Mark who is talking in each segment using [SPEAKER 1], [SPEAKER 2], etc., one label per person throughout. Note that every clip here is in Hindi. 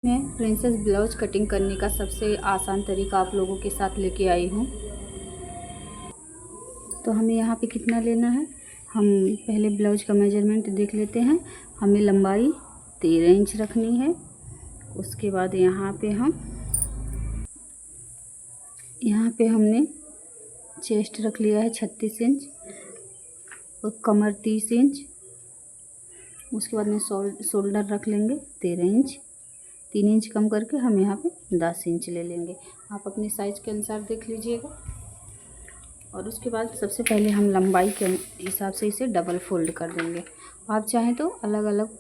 [SPEAKER 1] मैं प्रिंसेस ब्लाउज कटिंग करने का सबसे आसान तरीका आप लोगों के साथ लेके आई हूँ। तो हमें यहाँ पे कितना लेना है, हम पहले ब्लाउज का मेजरमेंट देख लेते हैं। हमें लंबाई 13 इंच रखनी है। उसके बाद यहाँ पे हमने चेस्ट रख लिया है 36 इंच और कमर 30 इंच। उसके बाद में शोल्डर रख लेंगे 13 इंच। 3 इंच कम करके हम यहाँ पे 10 इंच ले लेंगे। आप अपने साइज़ के अनुसार देख लीजिएगा। और उसके बाद सबसे पहले हम लंबाई के हिसाब से इसे डबल फोल्ड कर देंगे। आप चाहें तो अलग अलग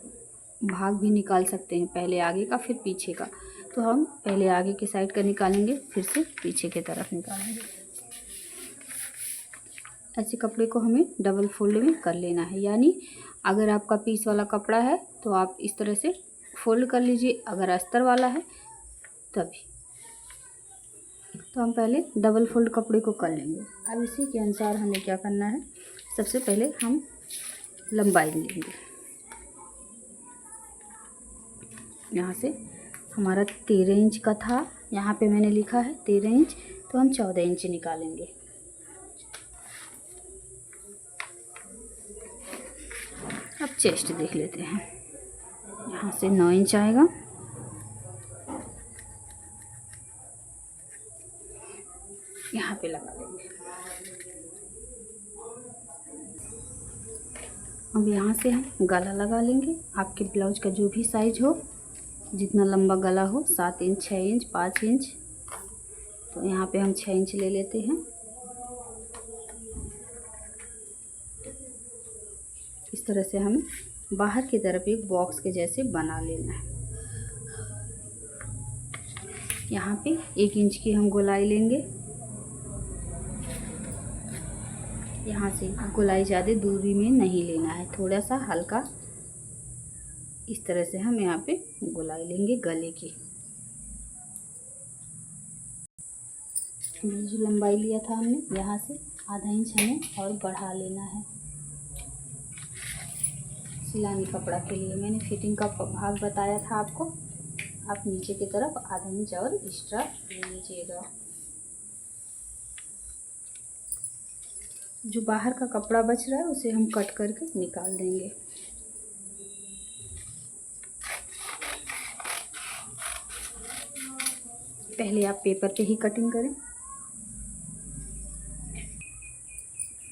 [SPEAKER 1] भाग भी निकाल सकते हैं, पहले आगे का फिर पीछे का। तो हम पहले आगे के साइड का निकालेंगे, फिर से पीछे की तरफ निकालेंगे। ऐसे कपड़े को हमें डबल फोल्ड में कर लेना है। यानी अगर आपका पीस वाला कपड़ा है तो आप इस तरह से फोल्ड कर लीजिए, अगर अस्तर वाला है तभी। तो हम पहले डबल फोल्ड कपड़े को कर लेंगे। अब इसी के अनुसार हमें क्या करना है, सबसे पहले हम लंबाई लेंगे। यहाँ से हमारा 13 इंच का था, यहाँ पे मैंने लिखा है 13 इंच, तो हम 14 इंच निकालेंगे। अब चेस्ट देख लेते हैं। यहाँ से 9 इंच आएगा। यहाँ पे लगा लेंगे। अब यहाँ से हम गला लगा लेंगे। आपके ब्लाउज का जो भी साइज हो, जितना लंबा गला हो, 7 इंच, 6 इंच, 5 इंच, तो यहाँ पे हम 6 इंच ले लेते हैं। इस तरह से हमें बाहर की तरफ एक बॉक्स के जैसे बना लेना है। यहाँ पे 1 इंच की हम गोलाई लेंगे। यहाँ से गोलाई ज़्यादा दूरी में नहीं लेना है, थोड़ा सा हल्का इस तरह से हम यहाँ पे गोलाई लेंगे गले की। जो लंबाई लिया था हमने, यहाँ से आधा इंच हमें और बढ़ा लेना है। सिलानी कपड़ा के लिए मैंने फिटिंग का भाग बताया था आपको। आप नीचे की तरफ आधा इंच और एक्स्ट्रा ले लीजिएगा। जो बाहर का कपड़ा बच रहा है उसे हम कट करके निकाल देंगे। पहले आप पेपर पे ही कटिंग करें।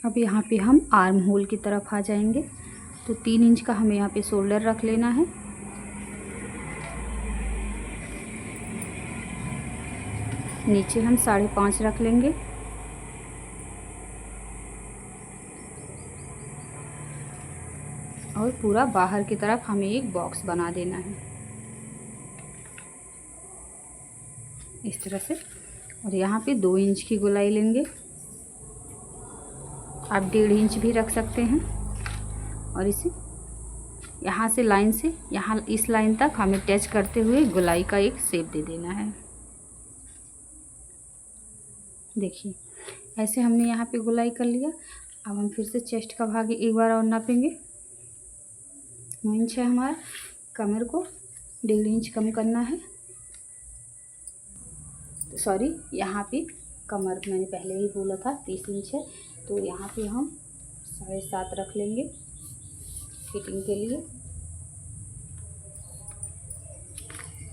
[SPEAKER 1] अब यहाँ पे हम आर्म होल की तरफ आ जाएंगे। तो 3 इंच का हमें यहाँ पे शोल्डर रख लेना है। नीचे हम 5.5 रख लेंगे। और पूरा बाहर की तरफ हमें एक बॉक्स बना देना है इस तरह से। और यहाँ पे 2 इंच की गोलाई लेंगे। आप 1.5 इंच भी रख सकते हैं। और इसे यहाँ से लाइन से यहाँ इस लाइन तक हमें टच करते हुए गोलाई का एक शेप दे देना है। देखिए, ऐसे हमने यहाँ पे गोलाई कर लिया। अब हम फिर से चेस्ट का भाग एक बार और नापेंगे। 9 इंच है हमारा, कमर को 1.5 इंच कम करना है। सॉरी, यहाँ पे कमर मैंने पहले ही बोला था 30 इंच है, तो यहाँ पे हम 7.5 रख लेंगे फिटिंग के लिए।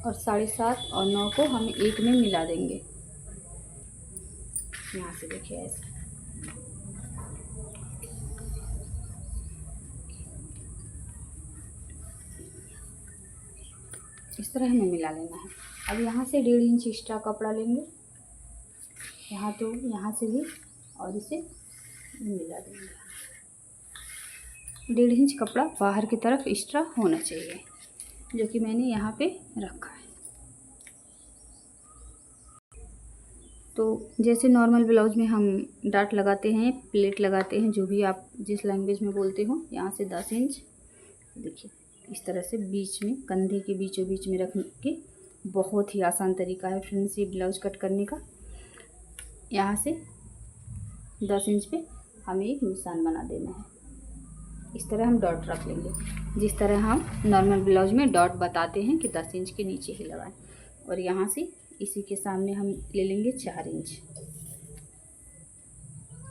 [SPEAKER 1] और 7.5 और 9 को हम एक में मिला देंगे। यहाँ से देखिए ऐसे। इस तरह हमें मिला लेना है। अब यहाँ से 1.5 इंच एक्स्ट्रा कपड़ा लेंगे, यहाँ तो यहाँ से भी, और इसे मिला देंगे। 1.5 इंच कपड़ा बाहर की तरफ एक्स्ट्रा होना चाहिए, जो कि मैंने यहाँ पे रखा है। तो जैसे नॉर्मल ब्लाउज में हम डाट लगाते हैं, प्लेट लगाते हैं, जो भी आप जिस लैंग्वेज में बोलते हो, यहाँ से 10 इंच देखिए इस तरह से बीच में, कंधे के बीचों बीच में रखने के बहुत ही आसान तरीका है फ्रेंड्स ये ब्लाउज कट करने का। यहाँ से 10 इंच पे हमें एक निशान बना देना है इस तरह हम डॉट रख लेंगे, जिस तरह हम नॉर्मल ब्लाउज में डॉट बताते हैं कि 10 इंच के नीचे ही लगाएं। और यहाँ से इसी के सामने हम ले लेंगे 4 इंच।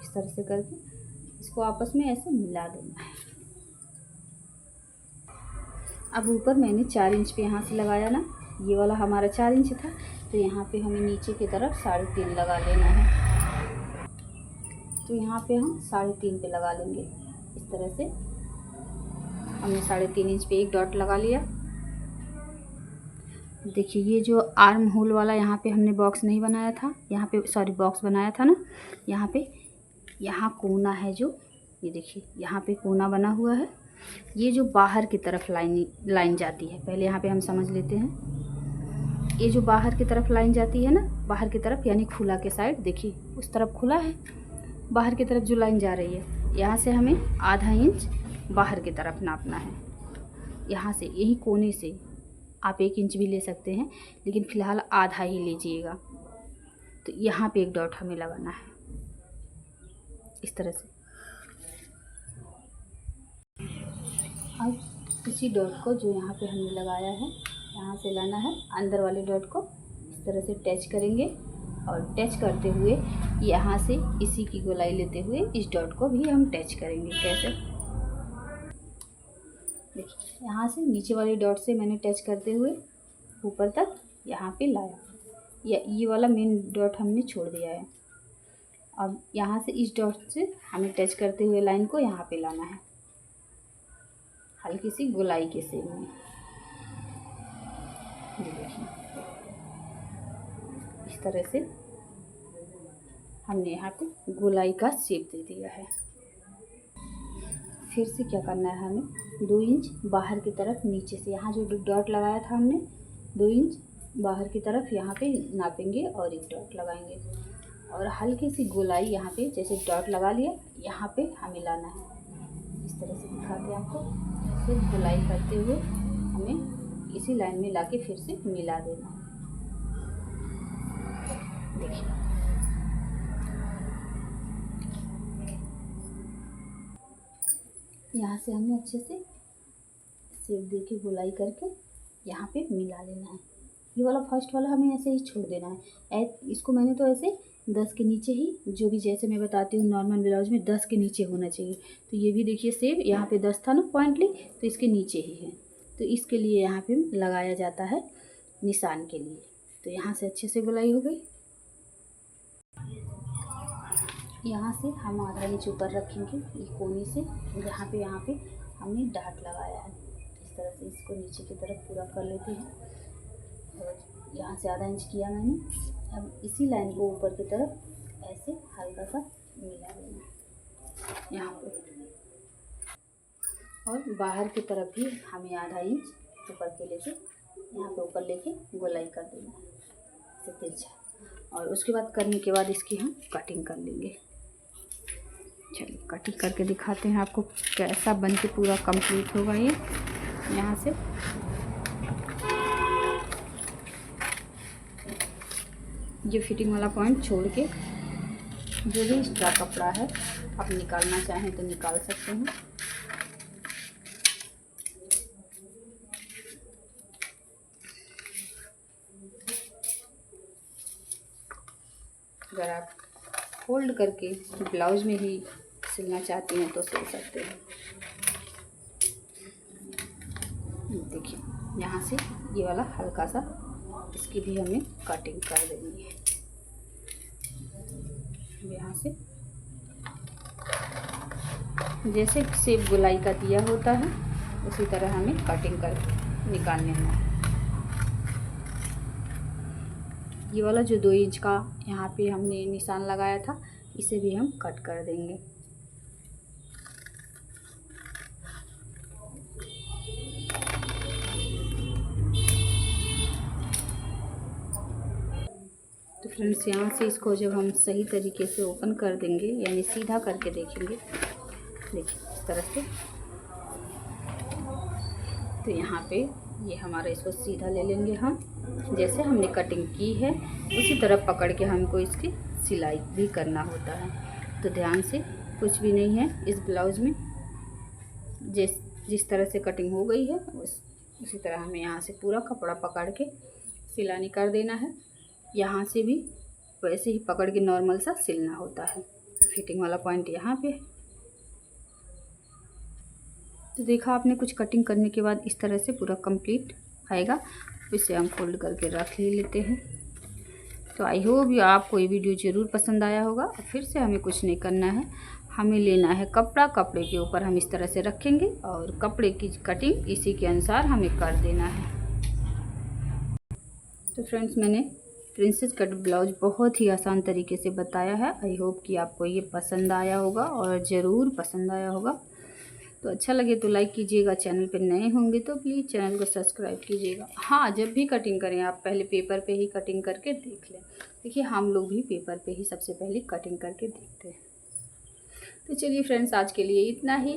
[SPEAKER 1] इस तरह से करके इसको आपस में ऐसे मिला देना है। अब ऊपर मैंने 4 इंच पे यहाँ से लगाया ना, ये वाला हमारा 4 इंच था, तो यहाँ पे हमें नीचे की तरफ 3.5 लगा लेना है। तो यहाँ पे हम 3.5 पे लगा लेंगे। इस तरह से हमने 3.5 इंच पे एक डॉट लगा लिया। देखिए ये जो आर्म होल वाला यहाँ पे हमने बॉक्स नहीं बनाया था, यहाँ पे सॉरी बॉक्स बनाया था ना, यहाँ पे यहाँ कोना है जो, ये देखिए यहाँ पे कोना बना हुआ है। ये जो बाहर की तरफ लाइन जाती है, पहले यहाँ पे हम समझ लेते हैं। ये जो बाहर की तरफ लाइन जाती है ना, बाहर की तरफ यानी खुला के साइड, देखिए उस तरफ खुला है, बाहर की तरफ जो लाइन जा रही है, यहाँ से हमें आधा इंच बाहर की तरफ नापना है। यहाँ से यही कोने से आप 1 इंच भी ले सकते हैं, लेकिन फ़िलहाल आधा ही लीजिएगा। तो यहाँ पे एक डॉट हमें लगाना है इस तरह से। अब इसी डॉट को जो यहाँ पे हमने लगाया है, यहाँ से लाना है अंदर वाले डॉट को, इस तरह से टच करेंगे और टच करते हुए यहाँ से इसी की गोलाई लेते हुए इस डॉट को भी हम टच करेंगे। कैसे? देखिए यहाँ से नीचे वाले डॉट से मैंने टच करते हुए ऊपर तक यहाँ पे लाया, या ये वाला मेन डॉट हमने छोड़ दिया है। अब यहाँ से इस डॉट से हमें टच करते हुए लाइन को यहाँ पे लाना है, हल्की सी गोलाई के शेप में। ये देखिए इस तरह से हमने यहाँ पे गोलाई का शेप दे दिया है। फिर से क्या करना है, हमें 2 इंच बाहर की तरफ नीचे से, यहाँ जो डॉट लगाया था हमने 2 इंच बाहर की तरफ यहाँ पे नापेंगे और एक डॉट लगाएंगे और हल्की सी गोलाई यहाँ पे, जैसे डॉट लगा लिया यहाँ पे हमें लाना है। इस तरह से दिखाते हैं आपको, फिर गोलाई करते हुए हमें इसी लाइन में लाके फिर से मिला देना है। देखिए यहाँ से हमने अच्छे से शेप दे के गोलाई करके यहाँ पे मिला लेना है। ये वाला फर्स्ट वाला हमें ऐसे ही छोड़ देना है। इसको मैंने तो ऐसे 10 के नीचे ही, जो भी जैसे मैं बताती हूँ नॉर्मल ब्लाउज में 10 के नीचे होना चाहिए, तो ये भी देखिए शेप यहाँ पे 10 था ना पॉइंटली, तो इसके नीचे ही है, तो इसके लिए यहाँ पे लगाया जाता है निशान के लिए। तो यहाँ से अच्छे से गोलाई हो गई। यहाँ से हम आधा इंच ऊपर रखेंगे, ये कोने से यहाँ पे हमने डाट लगाया है। इस तरह से इसको नीचे की तरफ पूरा कर लेते हैं और यहाँ से आधा इंच किया मैंने। अब इसी लाइन को ऊपर की तरफ ऐसे हल्का सा मिला देना है यहाँ पे, और बाहर की तरफ भी हमें आधा इंच ऊपर के लेके यहाँ पे ऊपर लेके गोलाई कर देना है ऐसे तिरछा। और उसके बाद करने के बाद इसकी हम कटिंग कर लेंगे। चलिए कटिंग करके दिखाते हैं आपको कैसा बन के पूरा कंप्लीट होगा। ये यहाँ से ये फिटिंग वाला पॉइंट छोड़ के जो भी एक्स्ट्रा कपड़ा है आप निकालना चाहें तो निकाल सकते हैं। अगर आप फोल्ड करके ब्लाउज में ही सिलना चाहती हैं तो सिल सकते हैं। देखिए यहाँ से ये वाला हल्का सा इसकी भी हमें कटिंग कर देनी है। यहाँ से जैसे शेप गोलाई का दिया होता है उसी तरह हमें कटिंग कर निकालने है। ये वाला जो 2 इंच का यहाँ पे हमने निशान लगाया था इसे भी हम कट कर देंगे। तो फ्रेंड्स यहाँ से इसको जब हम सही तरीके से ओपन कर देंगे यानी सीधा करके देखेंगे, देखिए इस तरह से, तो यहाँ पे ये हमारा इसको सीधा ले लेंगे हम, जैसे हमने कटिंग की है उसी तरह पकड़ के हमको इसकी सिलाई भी करना होता है। तो ध्यान से, कुछ भी नहीं है इस ब्लाउज में, जिस तरह से कटिंग हो गई है उसी तरह हमें यहाँ से पूरा कपड़ा पकड़ के सिलानी कर देना है। यहाँ से भी वैसे ही पकड़ के नॉर्मल सा सिलना होता है। फिटिंग वाला पॉइंट यहाँ पे। तो देखा आपने, कुछ कटिंग करने के बाद इस तरह से पूरा कंप्लीट आएगा। इसे हम फोल्ड करके रख ही लेते हैं। तो आई होप आपको ये वीडियो ज़रूर पसंद आया होगा। फिर से हमें कुछ नहीं करना है, हमें लेना है कपड़ा, कपड़े के ऊपर हम इस तरह से रखेंगे और कपड़े की कटिंग इसी के अनुसार हमें कर देना है। तो फ्रेंड्स, मैंने प्रिंसेस कट ब्लाउज बहुत ही आसान तरीके से बताया है। आई होप कि आपको ये पसंद आया होगा और ज़रूर पसंद आया होगा। तो अच्छा लगे तो लाइक कीजिएगा, चैनल पर नए होंगे तो प्लीज़ चैनल को सब्सक्राइब कीजिएगा। हाँ, जब भी कटिंग करें आप पहले पेपर पे ही कटिंग करके देख लें। देखिए, हम लोग भी पेपर पे ही सबसे पहले कटिंग करके देखते हैं। तो चलिए फ्रेंड्स, आज के लिए इतना ही।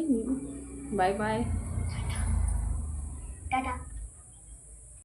[SPEAKER 1] Bye bye, Tata.